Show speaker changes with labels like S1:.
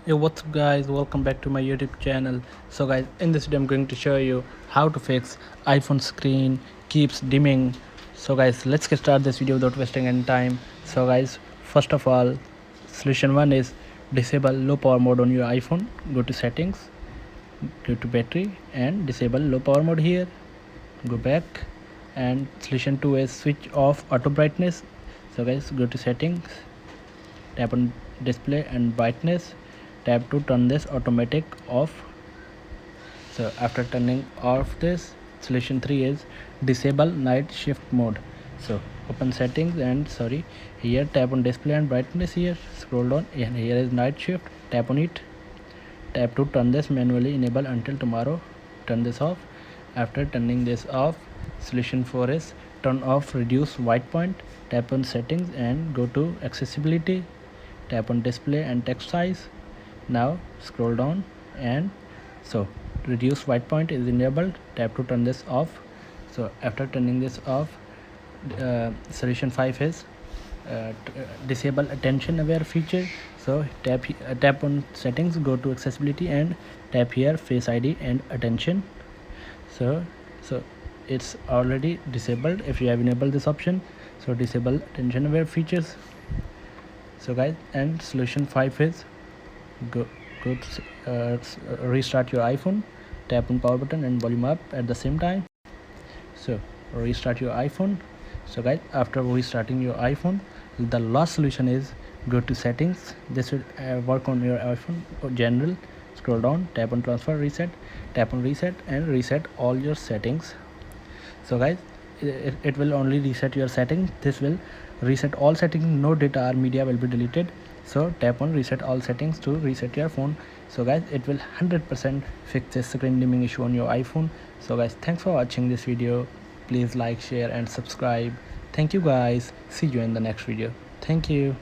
S1: Hey, what's up guys, welcome back to my YouTube channel. So guys, in this video I'm going to show you how to fix iPhone screen keeps dimming. So guys, let's get started this video without wasting any time. So guys, first of all, solution 1 is disable low power mode on your iPhone. Go to settings, go to battery and disable low power mode here. Go back, and solution 2 is switch off auto brightness. So guys, go to settings, tap on display and brightness, tap to turn this automatic off. So after turning off this, solution 3 is disable night shift mode. So open settings and here tap on display and brightness, here scroll down and here is night shift, tap on it, tap to turn this manually enable until tomorrow, turn this off. After turning this off, solution 4 is turn off reduce white point, tap on settings and go to accessibility, tap on display and text size. Now scroll down and reduce white point is enabled, tap to turn this off. So after turning this off, solution 5 is disable attention aware feature. So tap on settings, go to accessibility and tap here face ID and attention. So it's already disabled if you have enabled this option. So disable attention aware features. So guys, and solution 5 is go to restart your iPhone, tap on power button and volume up at the same time. So restart your iPhone. So guys, after restarting your iPhone, the last solution is go to settings. This will work on your iPhone or general. Scroll down, tap on transfer reset, tap on reset and reset all your settings. So guys, it will only reset your settings. This will reset all settings, no data or media will be deleted. So tap on reset all settings to reset your phone. So guys, it will 100% fix this screen dimming issue on your iPhone. So guys, thanks for watching this video. Please like, share and subscribe. Thank you guys. See you in the next video. Thank you.